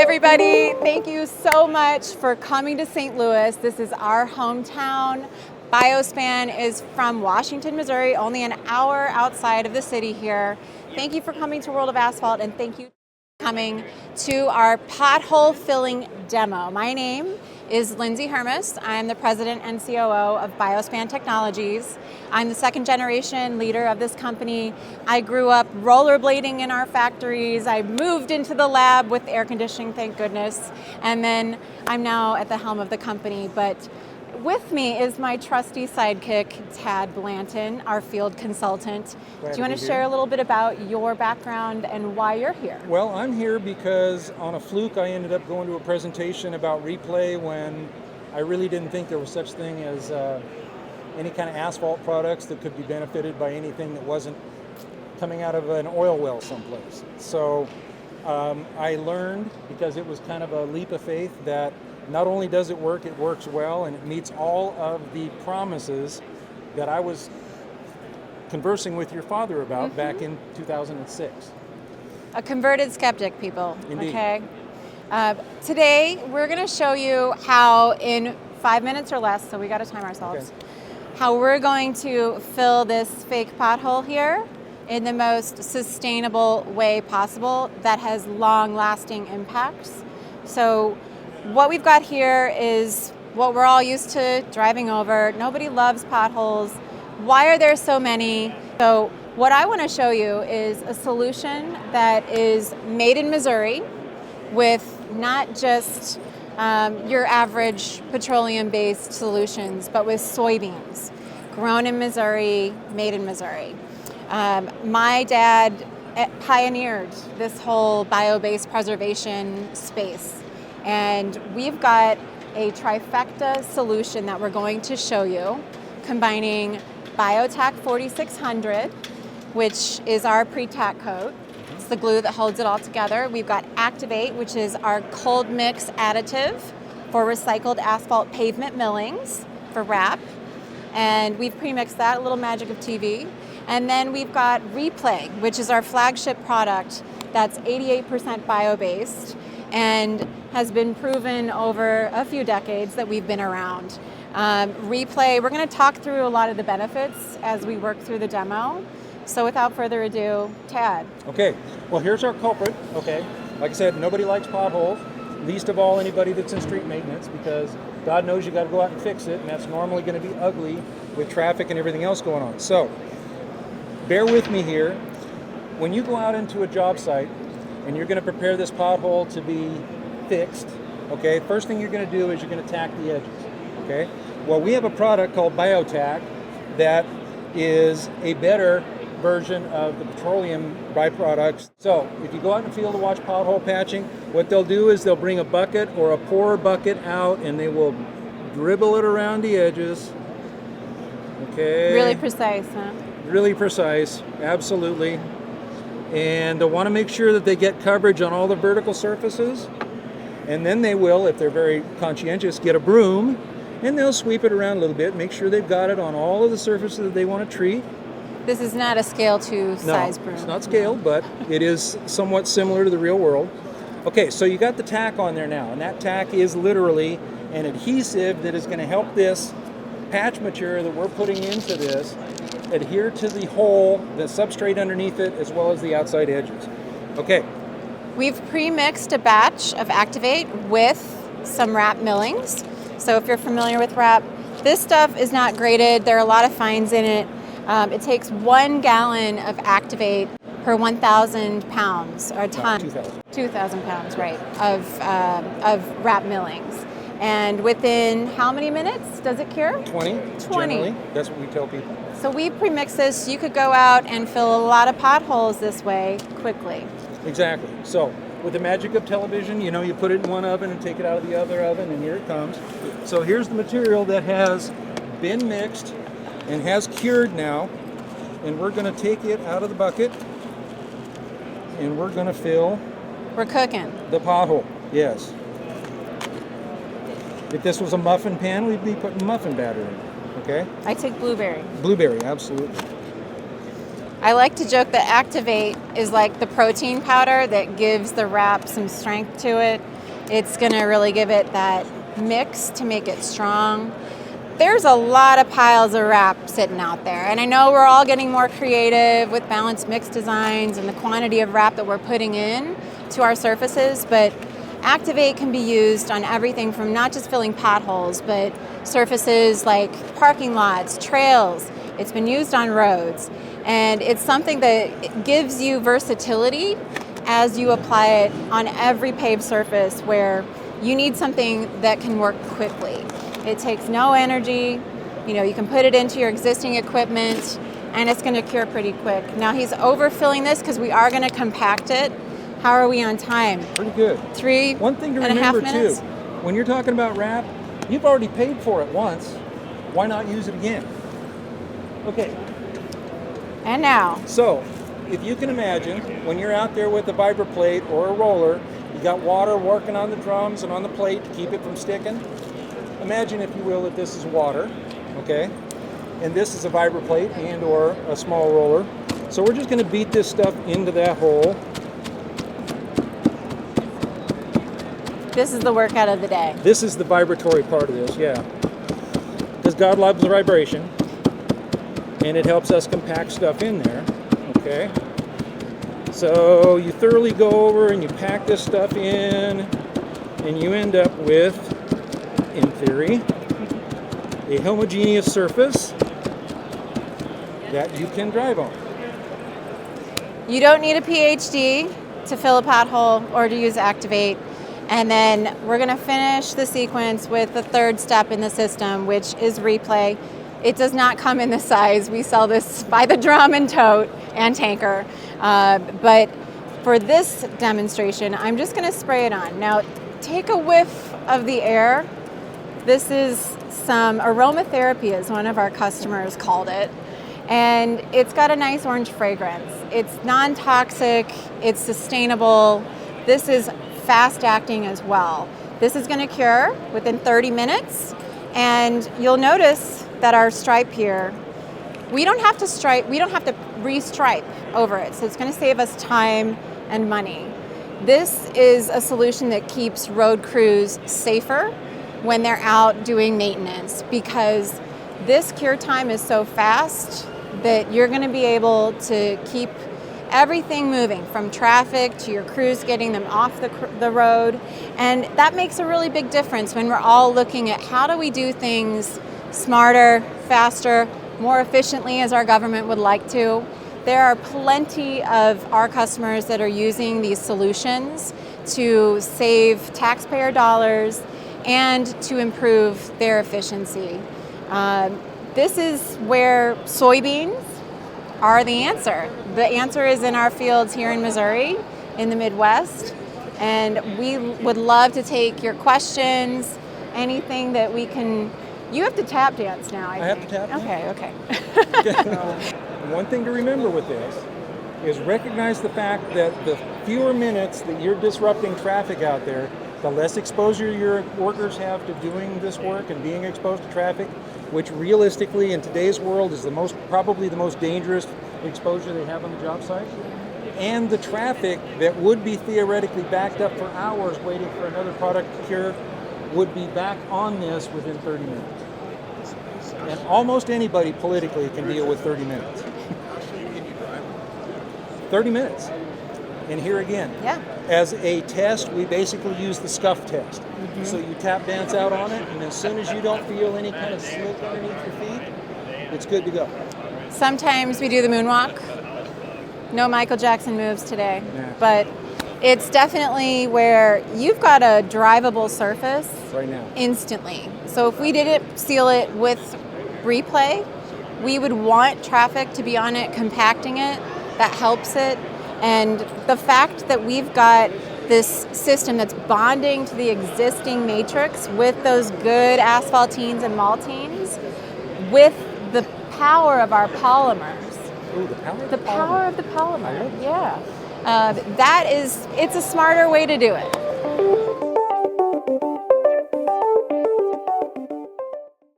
everybody. Thank you so much for coming to St. Louis. This is our hometown. BioSpan is from Washington, Missouri, only an hour outside of the city here. Thank you for coming to World of Asphalt, and thank you for coming to our pothole filling demo. My name is Lindsay Hermes. I'm the president and COO of BioSpan Technologies. I'm the second generation leader of this company. I grew up rollerblading in our factories. I moved into the lab with air conditioning, thank goodness. And then I'm now at the helm of the company. But with me is my trusty sidekick, Tad Blanton, our field consultant. Do you want to share a little bit about your background and why you're here? Well, I'm here because on a fluke I ended up going to a presentation about RePlay when I really didn't think there was such thing as any kind of asphalt products that could be benefited by anything that wasn't coming out of an oil well someplace. So I learned, because it was kind of a leap of faith, that not only does it work, it works well, and it meets all of the promises that I was conversing with your father about back in 2006. A converted skeptic, people. Indeed. Okay. Today, we're going to show you how in 5 minutes or less, so we got to time ourselves, how we're going to fill this fake pothole here in the most sustainable way possible that has long-lasting impacts. So what we've got here is what we're all used to driving over. Nobody loves potholes. Why are there so many? So what I want to show you is a solution that is made in Missouri with not just your average petroleum-based solutions, but with soybeans, grown in Missouri, made in Missouri. My dad pioneered this whole bio-based preservation space. And we've got a trifecta solution that we're going to show you, combining Bio-Tak-4600, which is our pre-tack coat. It's the glue that holds it all together. We've got Activate, which is our cold mix additive for recycled asphalt pavement millings for wrap. And we've pre-mixed that, a little magic of TV. And then we've got RePlay, which is our flagship product that's 88% bio-based and has been proven over a few decades that we've been around. RePlay, we're going to talk through a lot of the benefits as we work through the demo. So without further ado, Tad. Okay, well, here's our culprit. Okay, like I said, nobody likes potholes, least of all anybody that's in street maintenance, because God knows you got to go out and fix it, and that's normally going to be ugly with traffic and everything else going on. So bear with me here. When you go out into a job site and you're going to prepare this pothole to be fixed, okay, first thing you're going to do is you're going to tack the edges, okay? Well, we have a product called Bio-Tak that is a better version of the petroleum byproducts. So if you go out in the field to watch pothole patching, what they'll do is they'll bring a bucket or a pour bucket out and they will dribble it around the edges, okay? Really precise, huh? Really precise, absolutely. And they'll want to make sure that they get coverage on all the vertical surfaces. And then they will, if they're very conscientious, get a broom and they'll sweep it around a little bit, make sure they've got it on all of the surfaces that they want to treat. This is not a scale to size broom. No, it's not scaled, but it is somewhat similar to the real world. Okay, so you got the tack on there now, and that tack is literally an adhesive that is going to help this patch material that we're putting into this adhere to the hole, the substrate underneath it, as well as the outside edges. Okay. We've pre-mixed a batch of Activate with some wrap millings. So if you're familiar with wrap, this stuff is not graded. There are a lot of fines in it. It takes 1 gallon of Activate per 1,000 pounds, or a ton. 2,000 pounds, right, of wrap millings. And within how many minutes does it cure? 20. Generally. That's what we tell people. So we pre-mix this. So you could go out and fill a lot of potholes this way quickly. Exactly. So with the magic of television, you know, you put it in one oven and take it out of the other oven, and here it comes. So here's the material that has been mixed and has cured now, and we're going to take it out of the bucket and we're going to fill. We're cooking. The pothole, yes. If this was a muffin pan, we'd be putting muffin batter in it, okay? I take blueberry. Blueberry, absolutely. I like to joke that Activate is like the protein powder that gives the wrap some strength to it. It's going to really give it that mix to make it strong. There's a lot of piles of wrap sitting out there, and I know we're all getting more creative with balanced mix designs and the quantity of wrap that we're putting in to our surfaces, but Activate can be used on everything from not just filling potholes, but surfaces like parking lots, trails. It's been used on roads, and it's something that gives you versatility as you apply it on every paved surface where you need something that can work quickly. It takes no energy. You know, you can put it into your existing equipment and it's going to cure pretty quick. Now he's overfilling this because we are going to compact it. How are we on time? Pretty good. 3.5 One thing to remember too, minutes? when you're talking about wrap, you've already paid for it once. Why not use it again? Okay. And now. So, if you can imagine, when you're out there with a vibroplate or a roller, you got water working on the drums and on the plate to keep it from sticking. Imagine, if you will, that this is water, okay? And this is a vibroplate and or a small roller. So we're just going to beat this stuff into that hole. This is the workout of the day. This is the vibratory part of this, yeah. Because God loves the vibration, and it helps us compact stuff in there, okay? So you thoroughly go over and you pack this stuff in, and you end up with, in theory, a homogeneous surface that you can drive on. You don't need a PhD to fill a pothole or to use Activate. And then we're going to finish the sequence with the third step in the system, which is RePlay. It does not come in this size. We sell this by the drum and tote and tanker. But for this demonstration, I'm just going to spray it on. Now, take a whiff of the air. This is some aromatherapy, as one of our customers called it. And it's got a nice orange fragrance. It's non-toxic, it's sustainable. This is fast acting as well. This is going to cure within 30 minutes, and you'll notice that our stripe here, we don't have to restripe over it, so it's going to save us time and money. This is a solution that keeps road crews safer when they're out doing maintenance, because this cure time is so fast that you're going to be able to keep everything moving, from traffic to your crews getting them off the road. And that makes a really big difference when we're all looking at how do we do things smarter, faster, more efficiently as our government would like to. There are plenty of our customers that are using these solutions to save taxpayer dollars and to improve their efficiency. This is where soybeans are the answer. The answer is in our fields here in Missouri, in the Midwest, and we would love to take your questions, anything that we can. You have to tap dance now, I think. Have to tap dance? Okay. One thing to remember with this is recognize the fact that the fewer minutes that you're disrupting traffic out there, the less exposure your workers have to doing this work and being exposed to traffic, which realistically in today's world is probably the most dangerous exposure they have on the job site. And the traffic that would be theoretically backed up for hours waiting for another product to cure would be back on this within 30 minutes. And almost anybody politically can deal with 30 minutes. 30 minutes. And here again, as a test, we basically use the scuff test. Mm-hmm. So you tap dance out on it, and as soon as you don't feel any kind of slick underneath your feet, it's good to go. Sometimes we do the moonwalk. No Michael Jackson moves today, but it's definitely where you've got a drivable surface right now instantly. So if we didn't seal it with RePlay, we would want traffic to be on it, compacting it. That helps it. And the fact that we've got this system that's bonding to the existing matrix with those good asphaltenes and maltines, with the power of our polymers. Ooh, the power of the polymer. Yeah. It's a smarter way to do it.